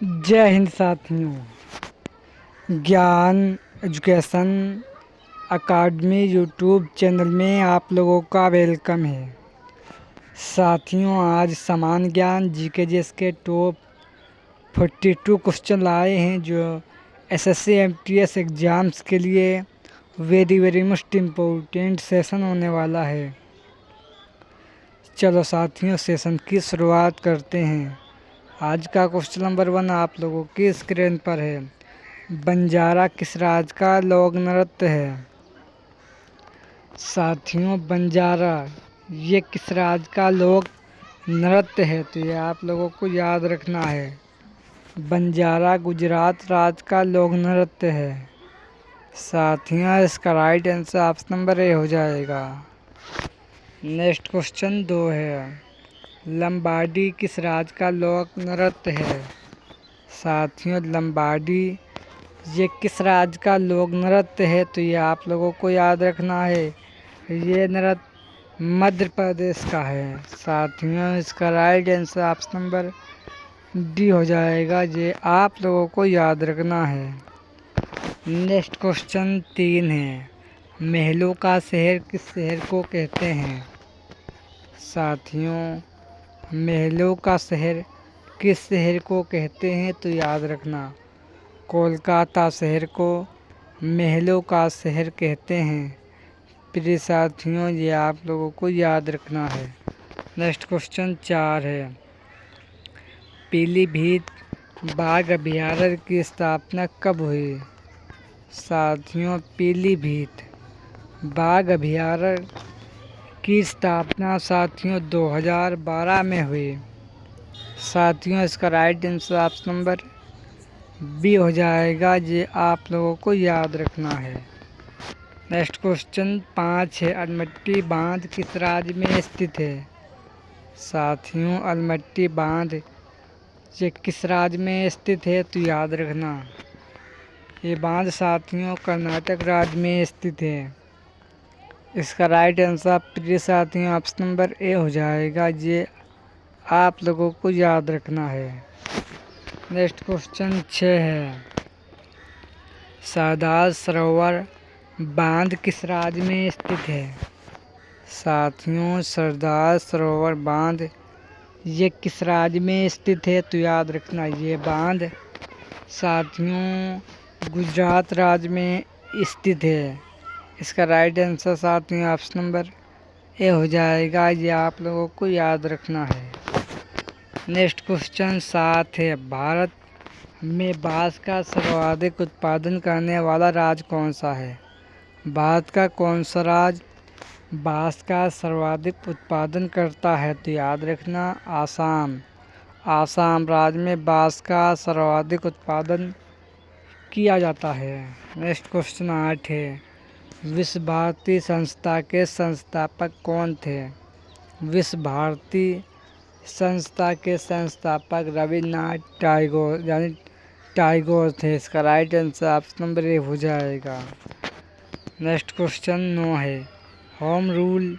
जय हिंद साथियों। ज्ञान एजुकेशन अकादमी यूट्यूब चैनल में आप लोगों का वेलकम है। साथियों, आज समान ज्ञान जीके के टॉप 42 क्वेश्चन लाए हैं जो एसएससी एमटीएस एग्ज़ाम्स के लिए वेरी मोस्ट इम्पोर्टेंट सेशन होने वाला है। चलो साथियों, सेशन की शुरुआत करते हैं। आज का क्वेश्चन नंबर 1 आप लोगों की स्क्रीन पर है। बंजारा किस राज्य का लोक नृत्य है? साथियों, बंजारा ये किस राज्य का लोक नृत्य है? तो ये आप लोगों को याद रखना है। बंजारा गुजरात राज्य का लोक नृत्य है। साथियों, इसका right answer option number A हो जाएगा। नेक्स्ट क्वेश्चन 2 है। लंबाडी किस राज्य का लोक नृत्य है? साथियों, लंबाडी ये किस राज्य का लोक नृत्य है? तो ये आप लोगों को याद रखना है, ये नृत्य मध्य प्रदेश का है। साथियों, इसका right answer option number D हो जाएगा। ये आप लोगों को याद रखना है। नेक्स्ट क्वेश्चन 3 है। महलों का शहर किस शहर को कहते हैं? साथियों, महलों का शहर किस शहर को कहते हैं? तो याद रखना, कोलकाता शहर को महलों का शहर कहते हैं। प्रिय साथियों, ये आप लोगों को याद रखना है। नेक्स्ट क्वेश्चन 4 है। पीलीभीत बाघ अभयारण्य की स्थापना कब हुई? साथियों, पीलीभीत बाघ अभयारण्य की स्थापना साथियों 2012 में हुई। साथियों, इसका right answer option number B हो जाएगा। ये आप लोगों को याद रखना है। नेक्स्ट क्वेश्चन 5 है। अलमट्टी बांध किस राज्य में स्थित है? साथियों, अलमट्टी बांध ये किस राज्य में स्थित है? तो याद रखना, ये बांध साथियों कर्नाटक राज्य में स्थित है। इसका राइट आंसर प्रिय साथियों ऑप्शन नंबर ए हो जाएगा। ये आप लोगों को याद रखना है। नेक्स्ट क्वेश्चन 6 है। सरदार सरोवर बांध किस राज्य में स्थित है? साथियों, सरदार सरोवर बांध ये किस राज्य में स्थित है? तो याद रखना, ये बांध साथियों गुजरात राज्य में स्थित है। इसका राइट आंसर साथियों ऑप्शन नंबर ए हो जाएगा। ये आप लोगों को याद रखना है। नेक्स्ट क्वेश्चन 7 है। भारत में बांस का सर्वाधिक उत्पादन करने वाला राज्य कौन सा है? भारत का कौन सा राज्य बांस का सर्वाधिक उत्पादन करता है? तो याद रखना, आसाम। आसाम राज्य में बांस का सर्वाधिक उत्पादन किया जाता है। नेक्स्ट क्वेश्चन 8 है। विश्व भारती संस्था के संस्थापक कौन थे? विश्व भारती संस्था के संस्थापक रविन्द्रनाथ टैगोर यानी टैगोर थे। इसका right answer option number A हो जाएगा। नेक्स्ट क्वेश्चन 9 है। होम रूल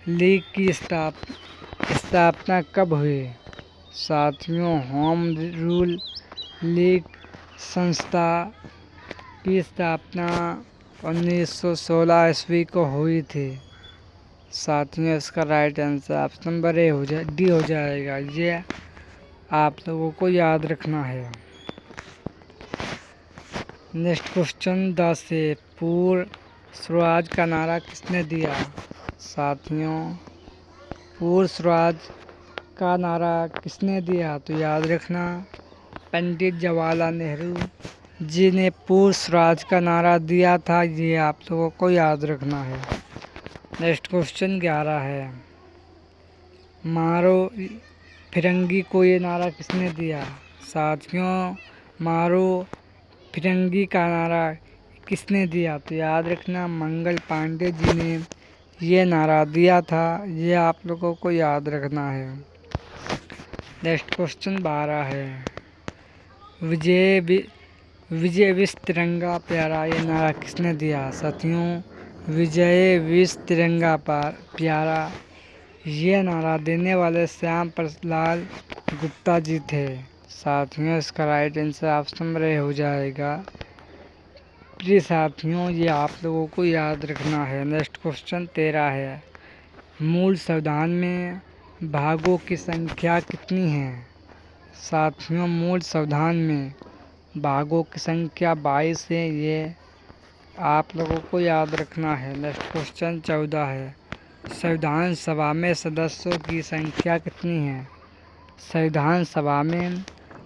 लीग की स्थापना कब हुई? साथियों, होम रूल लीग संस्था की स्थापना 1916 ईस्वी को हुई थी। साथियों, इसका right answer option number A D हो जाएगा। ये आप लोगों को याद रखना है। नेक्स्ट क्वेश्चन 10 है। पूर्ण स्वराज का नारा किसने दिया? साथियों, पूर्ण स्वराज का नारा किसने दिया? तो याद रखना, पंडित जवाहरलाल नेहरू जी ने पूर्ण स्वराज का नारा दिया था। ये आप लोगों को याद रखना है। नेक्स्ट क्वेश्चन 11 है। मारो फिरंगी को ये नारा किसने दिया? साथियों, मारो फिरंगी का नारा किसने दिया? तो याद रखना, मंगल पांडे जी ने ये नारा दिया था। ये आप लोगों को याद रखना है। नेक्स्ट क्वेश्चन 12 है। विजय विश्व तिरंगा प्यारा ये नारा किसने दिया? साथियों, विजय विश्व तिरंगा प्यारा ये नारा देने वाले श्याम प्रसाद गुप्ता जी थे। साथियों इसका right answer option number A हो जाएगा। प्रिय साथियों, ये आप लोगों को याद रखना है। नेक्स्ट क्वेश्चन 13 है। मूल संविधान में भागों की संख्या कितनी है? साथियों, मूल संविधान में भागों की संख्या 22 है। ये आप लोगों को याद रखना है। नेक्स्ट क्वेश्चन 14 है। संविधान सभा में सदस्यों की संख्या कितनी है? संविधान सभा में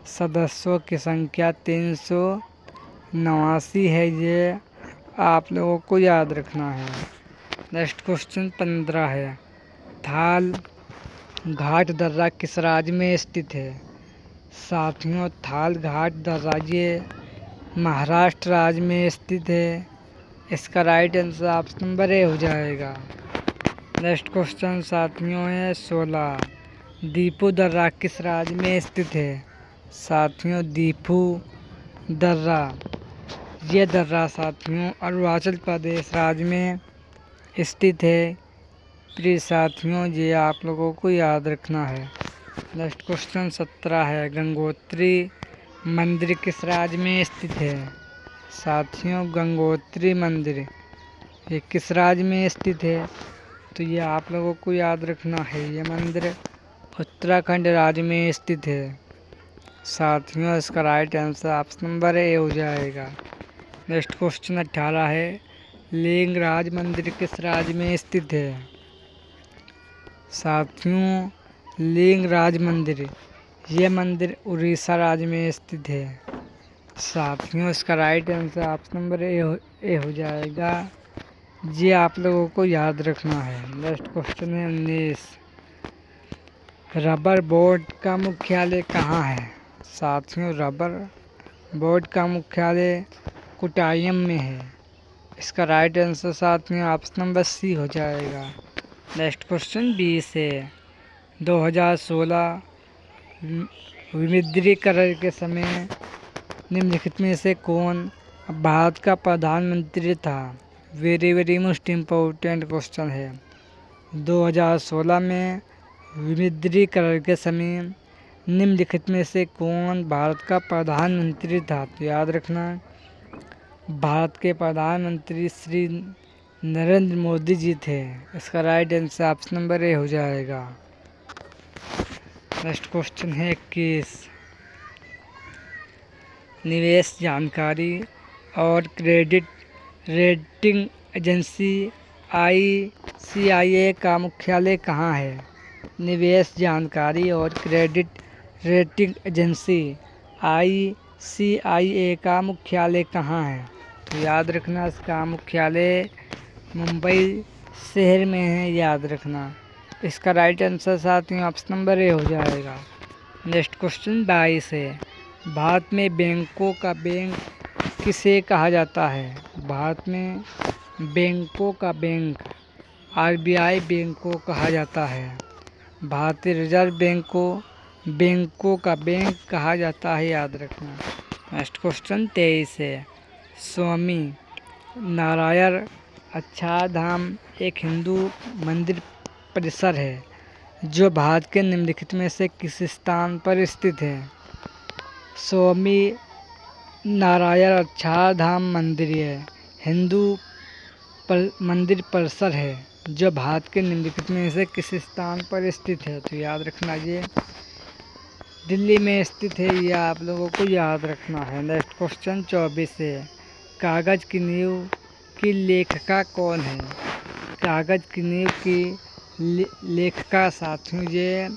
सदस्यों की संख्या 389 है। ये आप लोगों को याद रखना है। नेक्स्ट क्वेश्चन 15 है। थाल घाट दर्रा किस राज्य में स्थित है? साथियों, थाल घाट दर्रा ये महाराष्ट्र राज्य में स्थित है। इसका right answer option number A हो जाएगा। नेक्स्ट क्वेश्चन साथियों है 16। दीपू दर्रा किस राज्य में स्थित है? साथियों, दीपू दर्रा ये दर्रा साथियों अरुणाचल प्रदेश राज्य में स्थित है। प्रिय साथियों, ये आप लोगों को याद रखना है। नेक्स्ट क्वेश्चन 17 है। गंगोत्री मंदिर किस राज्य में स्थित है? साथियों, गंगोत्री मंदिर ये किस राज्य में स्थित है? तो ये आप लोगों को याद रखना है। ये मंदिर उत्तराखंड राज्य में स्थित है। साथियों, इसका right answer option number A हो जाएगा। नेक्स्ट क्वेश्चन 18 है। लिंगराज मंदिर किस राज्य में स्थित है? साथियों, लिंगराज मंदिर ये मंदिर उड़ीसा राज्य में स्थित है। साथियों, इसका right answer option number A हो जाएगा। ये आप लोगों को याद रखना है। नेक्स्ट क्वेश्चन है 19। रबर बोर्ड का मुख्यालय कहाँ है? साथियों, रबर बोर्ड का मुख्यालय कोट्टायम में है। इसका राइट आंसर साथियों ऑप्शन नंबर सी हो जाएगा। नेक्स्ट क्वेश्चन 20 है। 2016 विमुद्रीकरण के समय निम्नलिखित में से कौन भारत का प्रधानमंत्री था? वेरी मोस्ट इम्पोर्टेंट क्वेश्चन है। 2016 में विमुद्रीकरण के समय निम्नलिखित में से कौन भारत का प्रधानमंत्री था? तो याद रखना, भारत के प्रधानमंत्री श्री नरेंद्र मोदी जी थे। इसका right answer option number A हो जाएगा। नेक्स्ट क्वेश्चन है 21। निवेश जानकारी और क्रेडिट रेटिंग एजेंसी ICIA का मुख्यालय कहाँ है? निवेश जानकारी और क्रेडिट रेटिंग एजेंसी ICIA का मुख्यालय कहाँ है? तो याद रखना, इसका मुख्यालय मुंबई शहर में है। याद रखना। इसका राइट आंसर साथियों ऑप्शन नंबर ए हो जाएगा। नेक्स्ट क्वेश्चन 22 है। भारत में बैंकों का बैंक किसे कहा जाता है? भारत में बैंकों का बैंक RBI बैंक को कहा जाता है। भारतीय रिजर्व बैंक को बैंकों का बैंक कहा जाता है। याद रखना। नेक्स्ट क्वेश्चन 23 है। स्वामी नारायण अक्षरधाम एक हिंदू मंदिर परिसर है जो भारत के निम्नलिखित में से किस स्थान पर स्थित है? स्वामी नारायण अक्षरधाम मंदिर हिंदू मंदिर परिसर है जो भारत के निम्नलिखित में से किस स्थान पर स्थित है? तो याद रखना, ये दिल्ली में स्थित है। ये आप लोगों को याद रखना है। नेक्स्ट क्वेश्चन 24 है। कागज की नींव की लेखिका कौन है? कागज की नींव की लेखिका साथियों ये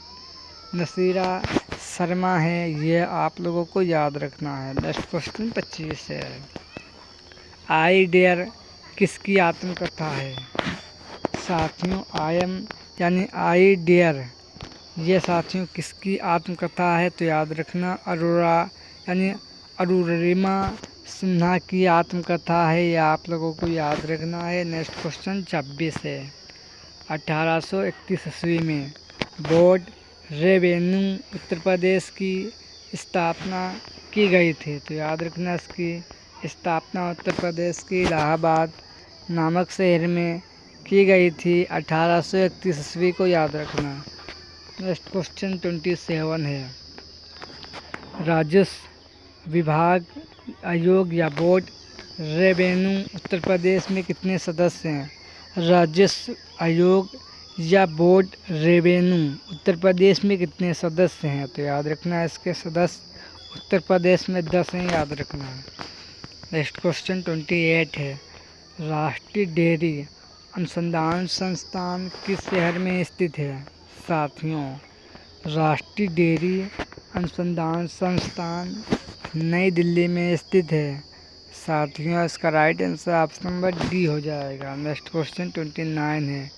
नसीरा शर्मा है। ये आप लोगों को याद रखना है। नेक्स्ट क्वेश्चन 25 है। आई डेयर किसकी आत्मकथा है? साथियों, आई डेयर ये साथियों किसकी आत्मकथा है? तो याद रखना, अरुणिमा सिन्हा की आत्मकथा है। ये आप लोगों को याद रखना है। नेक्स्ट क्वेश्चन 26 है। 1831 ईस्वी में बोर्ड रेवेन्यू उत्तर प्रदेश की स्थापना की गई थी। तो याद रखना, इसकी स्थापना उत्तर प्रदेश के इलाहाबाद नामक शहर में की गई थी 1831 ईस्वी को। याद रखना। नेक्स्ट क्वेश्चन 27 है। राजस्व विभाग, आयोग या बोर्ड। रेवेन्यू, उत्तर प्रदेश में कितने सदस्य हैं? राजस्व आयोग या बोर्ड। रेवेन्यू, उत्तर प्रदेश में कितने सदस्य हैं? तो याद रखना है इसके सदस्य उत्तर प्रदेश में 10 हैं, याद रखना है। नेक्स्ट क्वेश्चन 28 है, राष्ट्रीय डेयरी अनुसंधान संस्थान किस शहर में स्थित है? साथियों, राष्ट्रीय डेयरी अनुसंधान संस्थान नई दिल्ली में स्थित है। साथियों, इसका right answer option number D हो जाएगा। नेक्स्ट क्वेश्चन 29 है,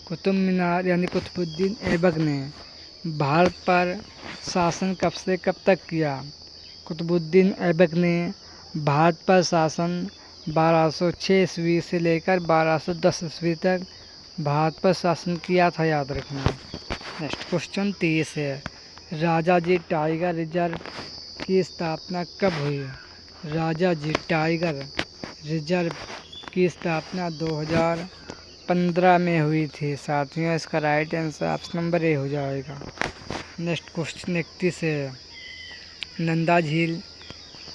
कुतुब मीनार यानी कुतुबुद्दीन ऐबक ने भारत पर शासन कब से कब तक किया? कुतुबुद्दीन ऐबक ने भारत पर शासन 1206 ईस्वी से लेकर 1210 ईस्वी तक भारत पर शासन किया था, याद रखना। नेक्स्ट क्वेश्चन 30 है, राजाजी टाइगर रिजर्व की स्थापना कब हुई? राजाजी टाइगर रिजर्व की स्थापना 2015 में हुई थी। साथियों, इसका right answer option number A हो जाएगा। नेक्स्ट क्वेश्चन 31 है, नंदा झील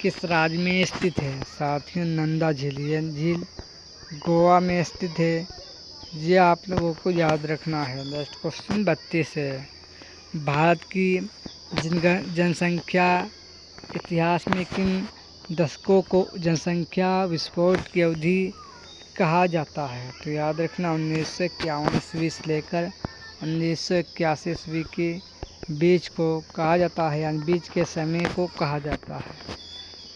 किस राज्य में स्थित है? साथियों, नंदा झील, ये झील गोवा में स्थित है, ये आप लोगों को याद रखना है। नेक्स्ट क्वेश्चन 32 है, भारत की जनसंख्या इतिहास में किन दशकों को जनसंख्या विस्फोट की अवधि कहा जाता है? तो याद रखना 1951 ईस्वी से लेकर 1981 ईस्वी के बीच को कहा जाता है, यानी बीच के समय को कहा जाता है।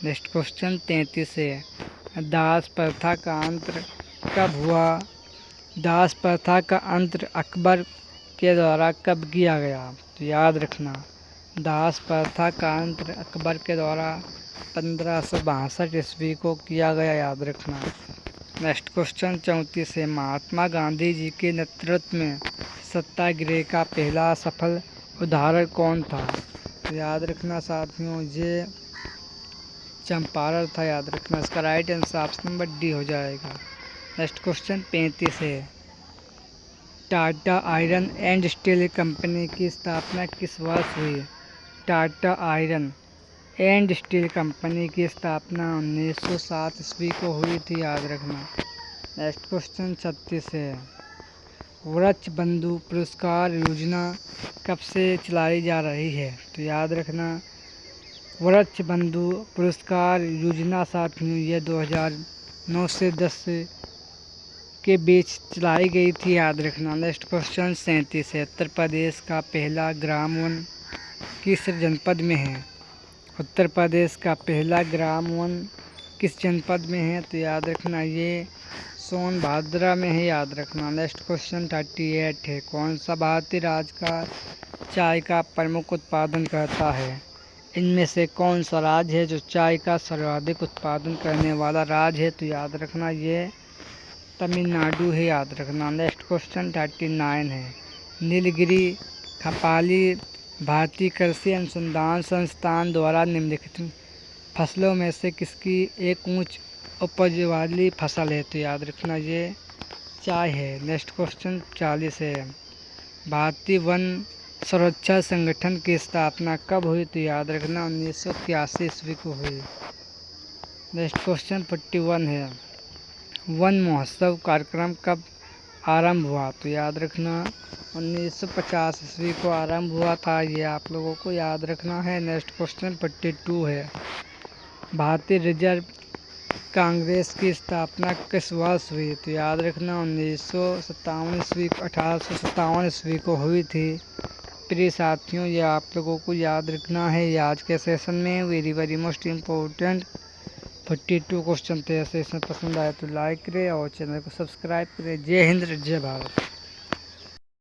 नेक्स्ट क्वेश्चन 33 है, दास प्रथा का अंत कब हुआ? दास प्रथा का अंत अकबर के द्वारा कब किया गया? तो याद रखना, दास प्रथा का अंत अकबर के द्वारा 1562 ईस्वी को किया गया, याद रखना। नेक्स्ट क्वेश्चन 34 है, महात्मा गांधी जी के नेतृत्व में सत्याग्रह का पहला सफल उदाहरण कौन था? तो याद रखना साथियों, ये चंपारण था, याद रखना। इसका right answer option number D हो जाएगा। नेक्स्ट क्वेश्चन 35 है, Tata iron and steel company की स्थापना किस वर्ष हुई? Tata iron and steel company की स्थापना 1907 ईस्वी को हुई थी, याद रखना। नेक्स्ट क्वेश्चन 36 है, वृक्ष बंधु पुरस्कार योजना कब से चलाई जा रही है? तो याद रखना, वृक्ष बंधु पुरस्कार योजना साथियों ये 2009 से 10 के बीच चलाई गई थी, याद रखना। नेक्स्ट क्वेश्चन 37 है, उत्तर प्रदेश का पहला ग्राम वन किस जनपद में है? उत्तर प्रदेश का पहला ग्राम वन किस जनपद में है? तो याद रखना, ये सोनभद्र में है, याद रखना। नेक्स्ट क्वेश्चन 38 है, कौन सा भारतीय राज्य का चाय का प्रमुख उत्पादन करता है? इनमें से कौन सा राज्य है जो चाय का सर्वाधिक उत्पादन करने वाला राज्य है? तो याद रखना, ये तमिलनाडु है, याद रखना। नेक्स्ट क्वेश्चन 39 है, नीलगिरी खपाली भारतीय कृषि अनुसंधान संस्थान द्वारा निम्नलिखित फसलों में से किसकी एक उच्च उपज वाली फसल है? तो याद रखना, ये चाय है। नेक्स्ट क्वेश्चन 40 है, भारतीय वन सुरक्षा संगठन की स्थापना कब हुई? तो याद रखना 1981 ईस्वी को हुई। नेक्स्ट क्वेश्चन 41 है, वन महोत्सव कार्यक्रम कब आरंभ हुआ? तो याद रखना 1950 ईस्वी को आरंभ हुआ था, ये आप लोगों को याद रखना है। नेक्स्ट क्वेश्चन 42 है, भारतीय रिजर्व कांग्रेस की स्थापना किस वर्ष हुई? तो याद रखना 1957 ईस्वी को 1857 ईस्वी को हुई थी। प्रिय साथियों, ये आप लोगों को याद रखना है। ये आज के सेशन में वेरी मोस्ट इम्पोर्टेंट 42 क्वेश्चन थे। सेशन पसंद आए तो लाइक करें और चैनल को सब्सक्राइब करें। जय हिंद, जय भारत।